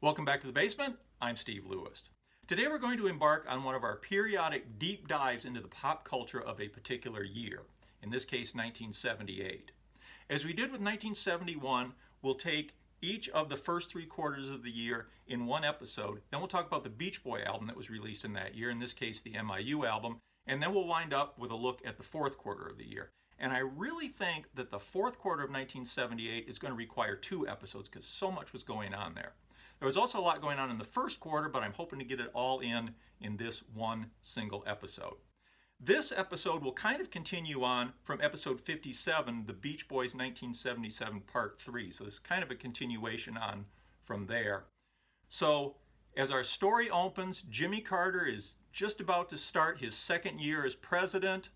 Welcome back to the basement. I'm Steve Lewis. Today we're going to embark on one of our periodic deep dives into the pop culture of a particular year, in this case 1978. As we did with 1971, we'll take each of the first 3 quarters of the year in one episode, then we'll talk about the Beach Boy album that was released in that year, in this case the M.I.U. album, and then we'll wind up with a look at the 4th quarter of the year. And I really think that the 4th quarter of 1978 is going to require 2 episodes because so much was going on there. There was also a lot going on in the 1st quarter, but I'm hoping to get it all in this one single episode. This episode will kind of continue on from episode 57, the Beach Boys 1977 Part 3. So this is kind of a continuation on from there. So as our story opens, Jimmy Carter is just about to start his 2nd year as president.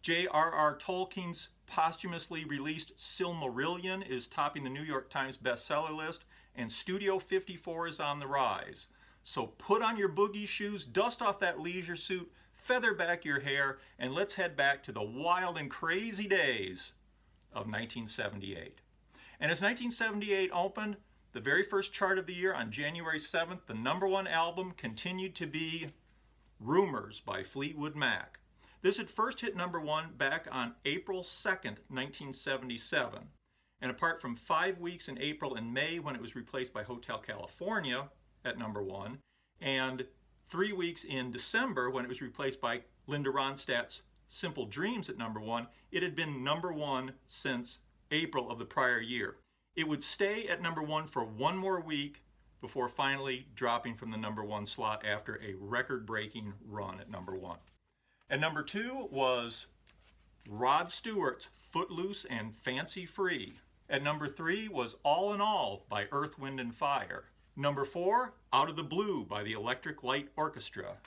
J.R.R. Tolkien's posthumously released Silmarillion is topping the New York Times bestseller list, and Studio 54 is on the rise. So put on your boogie shoes, dust off that leisure suit, feather back your hair, and let's head back to the wild and crazy days of 1978. And as 1978 opened, the very first chart of the year on January 7th, the #1 album continued to be Rumors by Fleetwood Mac. This had first hit #1 back on April 2nd, 1977. And apart from 5 weeks in April and May when it was replaced by Hotel California at #1, and 3 weeks in December when it was replaced by Linda Ronstadt's Simple Dreams at #1, it had been #1 since April of the prior year. It would stay at #1 for 1 more week before finally dropping from the #1 slot after a record-breaking run at #1. At #2 was Rod Stewart's Footloose and Fancy Free. At #3 was All in All by Earth, Wind and Fire. #4, Out of the Blue by the Electric Light Orchestra.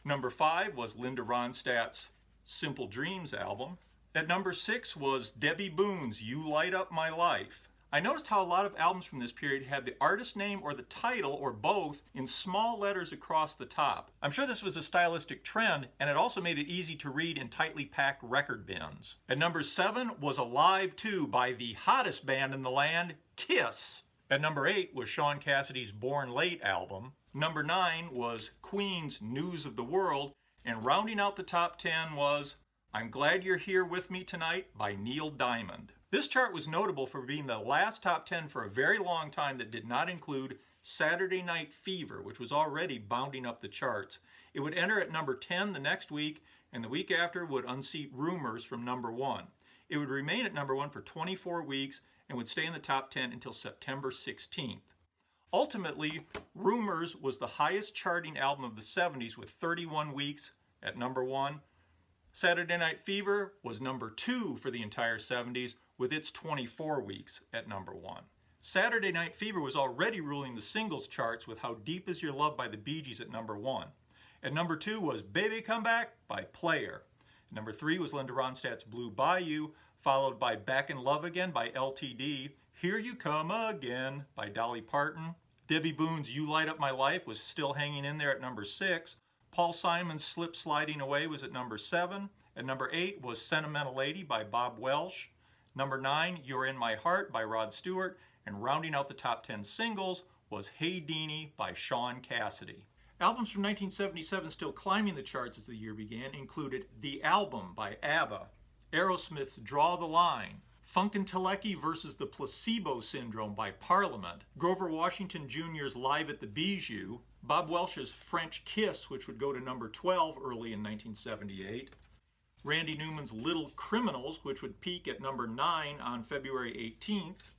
#5 was Linda Ronstadt's Simple Dreams album. At #6 was Debbie Boone's You Light Up My Life. I noticed how a lot of albums from this period had the artist name or the title or both in small letters across the top. I'm sure this was a stylistic trend, and it also made it easy to read in tightly packed record bins. At #7 was Alive 2 by the hottest band in the land, Kiss. At #8 was Sean Cassidy's Born Late album. #9 was Queen's News of the World, and rounding out the top 10 was I'm Glad You're Here With Me Tonight by Neil Diamond. This chart was notable for being the last top 10 for a very long time that did not include Saturday Night Fever, which was already bounding up the charts. It would enter at #10 the next week, and the week after would unseat Rumors from #1. It would remain at #1 for 24 weeks and would stay in the top 10 until September 16th. Ultimately, Rumors was the highest charting album of the 70s with 31 weeks at #1. Saturday Night Fever was #2 for the entire 70s with its 24 weeks at #1. Saturday Night Fever was already ruling the singles charts with How Deep Is Your Love by the Bee Gees at #1. At #2 was Baby Come Back by Player. At #3 was Linda Ronstadt's Blue Bayou, followed by Back in Love Again by LTD, Here You Come Again by Dolly Parton. Debbie Boone's You Light Up My Life was still hanging in there at #6. Paul Simon's Slip Sliding Away was at #7. At #8 was Sentimental Lady by Bob Welsh. #9, You're in My Heart by Rod Stewart. And rounding out the top 10 singles was Hey Deanie by Sean Cassidy. Albums from 1977 still climbing the charts as the year began included The Album by ABBA, Aerosmith's Draw the Line, Funkentelechy vs. the Placebo Syndrome by Parliament, Grover Washington Jr.'s Live at the Bijou, Bob Welsh's French Kiss, which would go to #12 early in 1978, Randy Newman's Little Criminals, which would peak at #9 on February 18th,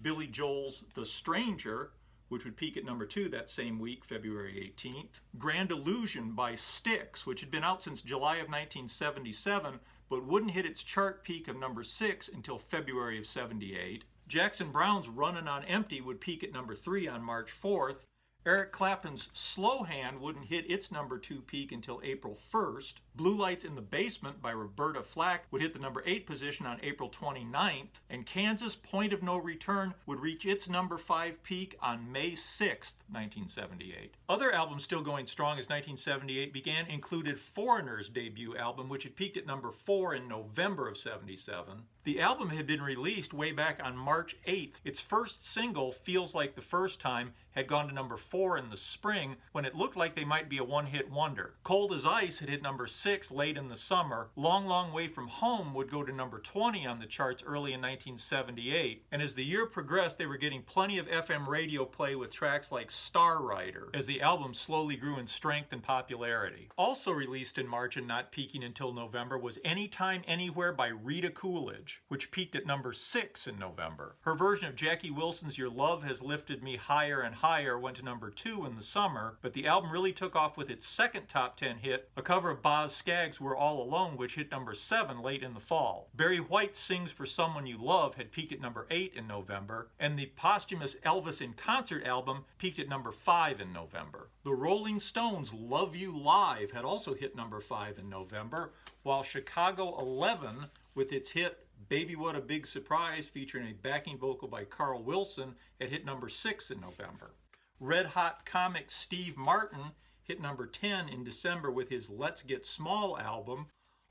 Billy Joel's The Stranger, which would peak at #2 that same week, February 18th, Grand Illusion by Styx, which had been out since July of 1977, but wouldn't hit its chart peak of #6 until February of 78. Jackson Browne's Runnin' on Empty would peak at #3 on March 4th. Eric Clapton's Slow Hand wouldn't hit its #2 peak until April 1st. Blue Lights in the Basement by Roberta Flack would hit the #8 position on April 29th. And Kansas Point of No Return would reach its #5 peak on May 6th, 1978. Other albums still going strong as 1978 began included Foreigner's debut album, which had peaked at #4 in November of 77. The album had been released way back on March 8th. Its first single, Feels Like the First Time, had gone to number 4 in the spring when it looked like they might be a one-hit wonder. Cold as Ice had hit number 6 late in the summer. Long, Long Way From Home would go to number 20 on the charts early in 1978. And as the year progressed, they were getting plenty of FM radio play with tracks like Star Rider, as the album slowly grew in strength and popularity. Also released in March and not peaking until November was Anytime Anywhere by Rita Coolidge, which peaked at number 6 in November. Her version of Jackie Wilson's Your Love Has Lifted Me Higher and Higher went to number 2 in the summer, but the album really took off with its second top 10 hit, a cover of Boz Scaggs' We're All Alone, which hit number 7 late in the fall. Barry White's Sings for Someone You Love had peaked at number 8 in November, and the posthumous Elvis in Concert album peaked at number 5 in November. The Rolling Stones' Love You Live had also hit number 5 in November, while Chicago 11, with its hit Baby What a Big Surprise, featuring a backing vocal by Carl Wilson, had hit number 6 in November. Red Hot comic Steve Martin hit number 10 in December with his Let's Get Small album.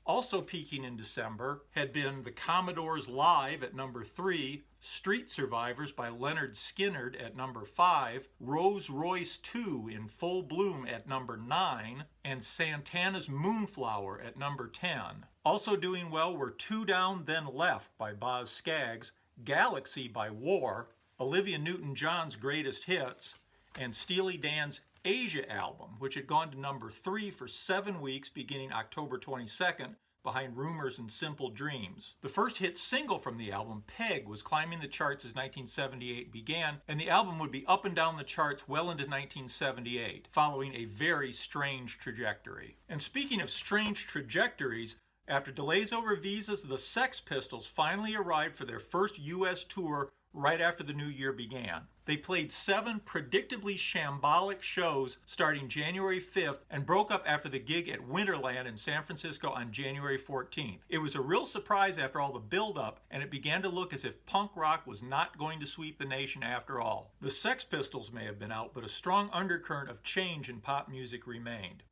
Also peaking in December had been The Commodores Live at number 3, Street Survivors by Leonard Skinner at number 5, Rolls Royce 2 in Full Bloom at number 9, and Santana's Moonflower at number 10. Also doing well were Two Down Then Left by Boz Scaggs, Galaxy by War, Olivia Newton-John's Greatest Hits, and Steely Dan's Asia album, which had gone to number 3 for 7 weeks beginning October 22nd, behind Rumors and Simple Dreams. The first hit single from the album, Peg, was climbing the charts as 1978 began, and the album would be up and down the charts well into 1978, following a very strange trajectory. And speaking of strange trajectories, after delays over visas, the Sex Pistols finally arrived for their first U.S. tour right after the new year began. They played 7 predictably shambolic shows starting January 5th and broke up after the gig at Winterland in San Francisco on January 14th. It was a real surprise after all the build-up, and it began to look as if punk rock was not going to sweep the nation after all. The Sex Pistols may have been out, but a strong undercurrent of change in pop music remained.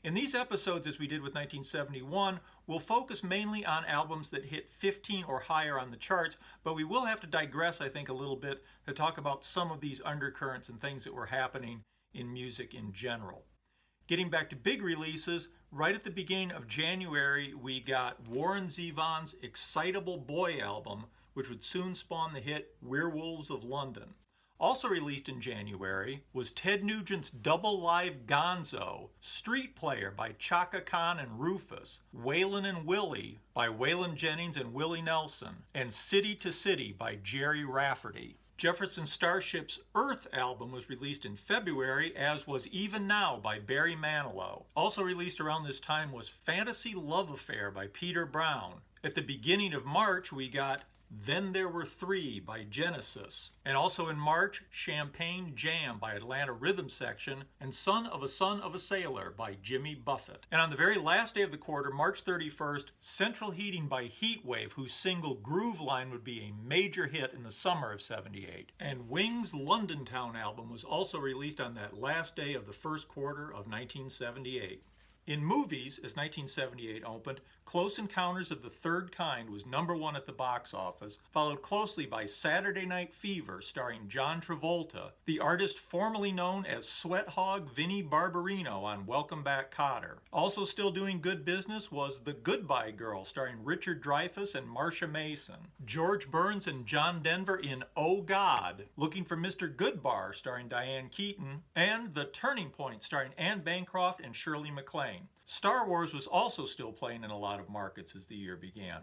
In these episodes, as we did with 1971, we'll focus mainly on albums that hit 15 or higher on the charts, but we will have to digress, I think, a little bit to talk about some of these undercurrents and things that were happening in music in general. Getting back to big releases, right at the beginning of January, we got Warren Zevon's Excitable Boy album, which would soon spawn the hit Werewolves of London. Also released in January was Ted Nugent's double live Gonzo, Street Player by Chaka Khan and Rufus, Waylon and Willie by Waylon Jennings and Willie Nelson, and City to City by Jerry Rafferty. Jefferson Starship's Earth album was released in February, as was Even Now by Barry Manilow. Also released around this time was Fantasy Love Affair by Peter Brown. At the beginning of March, we got Then There Were Three by Genesis. And also in March, Champagne Jam by Atlanta Rhythm Section, and Son of a Sailor by Jimmy Buffett. And on the very last day of the quarter, March 31st, Central Heating by Heatwave, whose single Groove Line would be a major hit in the summer of '78. And Wings' London Town album was also released on that last day of the first quarter of 1978. In movies, as 1978 opened, Close Encounters of the Third Kind was #1 at the box office, followed closely by Saturday Night Fever starring John Travolta, the artist formerly known as Sweat Hog Vinnie Barbarino on Welcome Back, Kotter. Also still doing good business was The Goodbye Girl starring Richard Dreyfuss and Marsha Mason, George Burns and John Denver in Oh God, Looking for Mr. Goodbar starring Diane Keaton, and The Turning Point starring Anne Bancroft and Shirley MacLaine. Star Wars was also still playing in a lot of markets as the year began.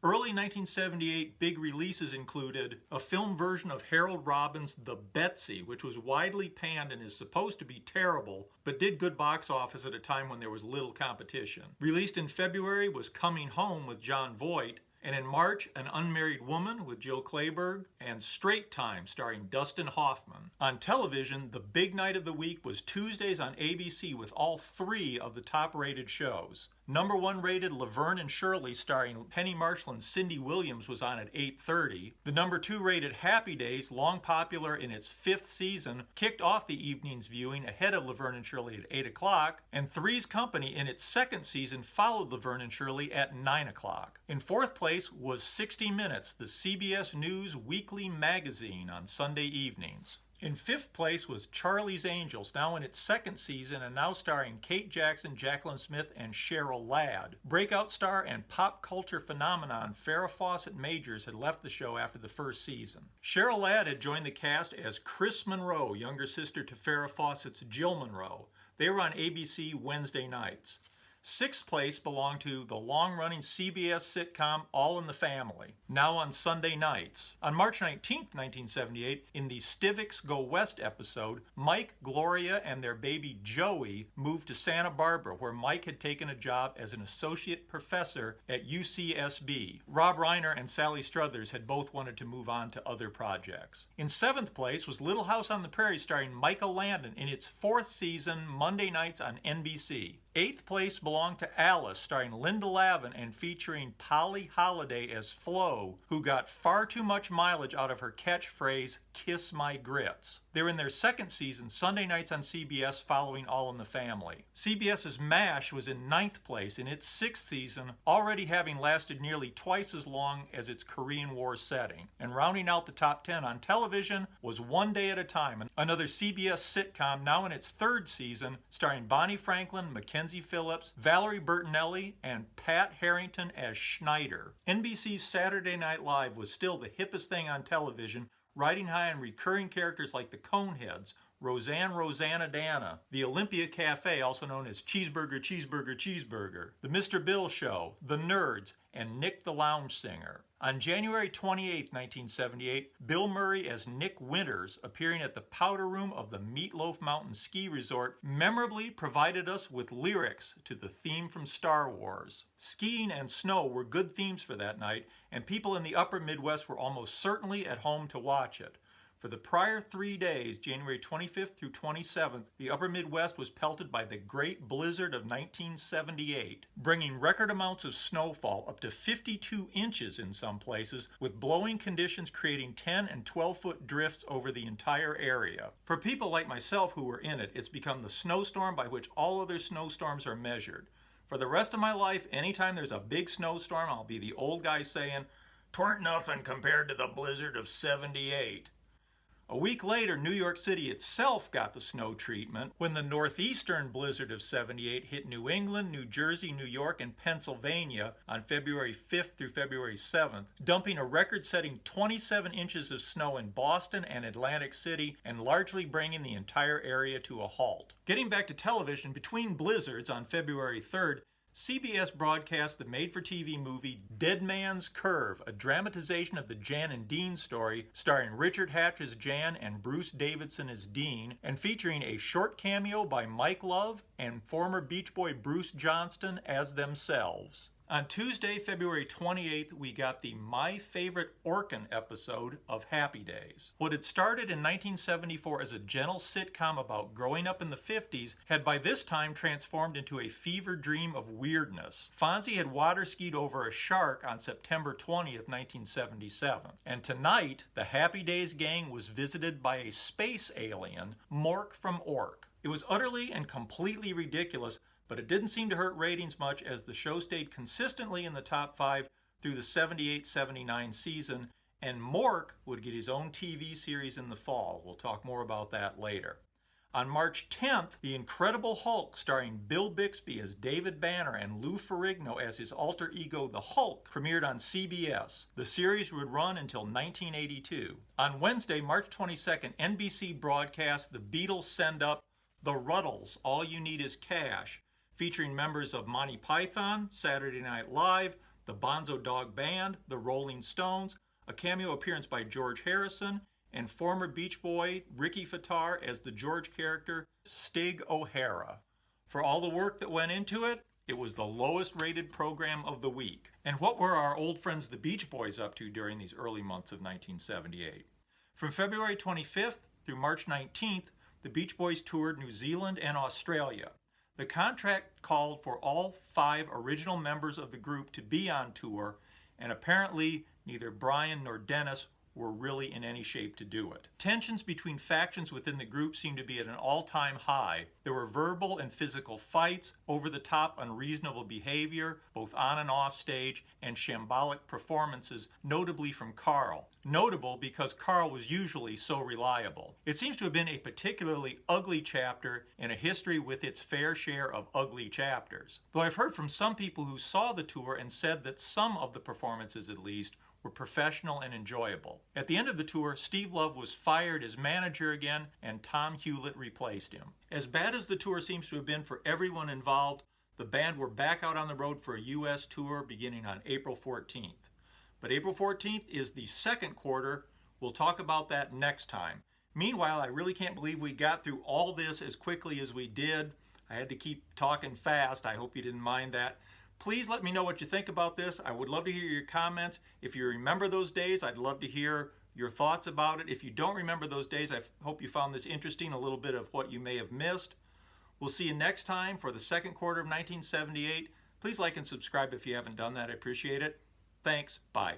Early 1978 big releases included a film version of Harold Robbins' The Betsy, which was widely panned and is supposed to be terrible, but did good box office at a time when there was little competition. Released in February was Coming Home with Jon Voight, and in March, An Unmarried Woman with Jill Clayburgh, and Straight Time starring Dustin Hoffman. On television, the big night of the week was Tuesdays on ABC with all 3 of the top-rated shows. #1 rated Laverne and Shirley starring Penny Marshall and Cindy Williams was on at 8:30. The #2 rated Happy Days, long popular in its 5th season, kicked off the evening's viewing ahead of Laverne and Shirley at 8 o'clock, and Three's Company in its 2nd season followed Laverne and Shirley at 9 o'clock. In 4th place was 60 Minutes, the CBS News weekly magazine on Sunday evenings. In 5th place was Charlie's Angels, now in its 2nd season and now starring Kate Jackson, Jacqueline Smith, and Cheryl Ladd. Breakout star and pop culture phenomenon Farrah Fawcett Majors had left the show after the 1st season. Cheryl Ladd had joined the cast as Chris Monroe, younger sister to Farrah Fawcett's Jill Monroe. They were on ABC Wednesday nights. 6th place belonged to the long-running CBS sitcom All in the Family, now on Sunday nights. On March 19, 1978, in the Stivix Go West episode, Mike, Gloria, and their baby Joey moved to Santa Barbara, where Mike had taken a job as an associate professor at UCSB. Rob Reiner and Sally Struthers had both wanted to move on to other projects. In 7th place was Little House on the Prairie, starring Michael Landon, in its 4th season, Monday nights on NBC. 8th place belonged to Alice, starring Linda Lavin and featuring Polly Holiday as Flo, who got far too much mileage out of her catchphrase, "Kiss my grits." They were in their 2nd season, Sunday nights on CBS, following All in the Family. CBS's MASH was in 9th place in its 6th season, already having lasted nearly twice as long as its Korean War setting. And rounding out the top 10 on television was One Day at a Time, another CBS sitcom now in its 3rd season, starring Bonnie Franklin, Mackenzie Phillips, Valerie Bertinelli, and Pat Harrington as Schneider. NBC's Saturday Night Live was still the hippest thing on television, riding high on recurring characters like the Coneheads, Roseanne Rosanna, the Olympia Cafe, also known as Cheeseburger, Cheeseburger, Cheeseburger, the Mr. Bill Show, the Nerds, and Nick the Lounge Singer. On January 28, 1978, Bill Murray as Nick Winters, appearing at the powder room of the Meatloaf Mountain Ski Resort, memorably provided us with lyrics to the theme from Star Wars. Skiing and snow were good themes for that night, and people in the upper Midwest were almost certainly at home to watch it. For the prior 3 days, January 25th through 27th, the upper Midwest was pelted by the Great Blizzard of 1978, bringing record amounts of snowfall, up to 52 inches in some places, with blowing conditions creating 10 and 12-foot drifts over the entire area. For people like myself who were in it, it's become the snowstorm by which all other snowstorms are measured. For the rest of my life, anytime there's a big snowstorm, I'll be the old guy saying, "'Twarn't nothing compared to the blizzard of '78. A week later, New York City itself got the snow treatment when the northeastern blizzard of '78 hit New England, New Jersey, New York, and Pennsylvania on February 5th through February 7th, dumping a record-setting 27 inches of snow in Boston and Atlantic City and largely bringing the entire area to a halt. Getting back to television, between blizzards on February 3rd, CBS broadcast the made-for-TV movie Dead Man's Curve, a dramatization of the Jan and Dean story, starring Richard Hatch as Jan and Bruce Davidson as Dean, and featuring a short cameo by Mike Love and former Beach Boy Bruce Johnston as themselves. On Tuesday, February 28th, we got the My Favorite Orkin episode of Happy Days. What had started in 1974 as a gentle sitcom about growing up in the 50s had by this time transformed into a fever dream of weirdness. Fonzie had water skied over a shark on September 20th, 1977. And tonight, the Happy Days gang was visited by a space alien, Mork from Ork. It was utterly and completely ridiculous, but it didn't seem to hurt ratings much as the show stayed consistently in the top 5 through the 78-79 season, and Mork would get his own TV series in the fall. We'll talk more about that later. On March 10th, The Incredible Hulk, starring Bill Bixby as David Banner and Lou Ferrigno as his alter ego, the Hulk, premiered on CBS. The series would run until 1982. On Wednesday, March 22nd, NBC broadcast The Beatles Send Up The Ruddles, All You Need Is Cash, featuring members of Monty Python, Saturday Night Live, the Bonzo Dog Band, the Rolling Stones, a cameo appearance by George Harrison, and former Beach Boy Ricky Fattar as the George character Stig O'Hara. For all the work that went into it, it was the lowest rated program of the week. And what were our old friends the Beach Boys up to during these early months of 1978? From February 25th through March 19th, the Beach Boys toured New Zealand and Australia. The contract called for all 5 original members of the group to be on tour, and apparently neither Brian nor Dennis were really in any shape to do it. Tensions between factions within the group seemed to be at an all-time high. There were verbal and physical fights, over-the-top unreasonable behavior, both on and off stage, and shambolic performances, notably from Carl. Notable because Carl was usually so reliable. It seems to have been a particularly ugly chapter in a history with its fair share of ugly chapters. Though I've heard from some people who saw the tour and said that some of the performances, at least, were professional and enjoyable. At the end of the tour, Steve Love was fired as manager again, and Tom Hewlett replaced him. As bad as the tour seems to have been for everyone involved, the band were back out on the road for a U.S. tour beginning on April 14th. But April 14th is the second quarter. We'll talk about that next time. Meanwhile, I really can't believe we got through all this as quickly as we did. I had to keep talking fast. I hope you didn't mind that. Please let me know what you think about this. I would love to hear your comments. If you remember those days, I'd love to hear your thoughts about it. If you don't remember those days, I hope you found this interesting, a little bit of what you may have missed. We'll see you next time for the second quarter of 1978. Please like and subscribe if you haven't done that. I appreciate it. Thanks. Bye.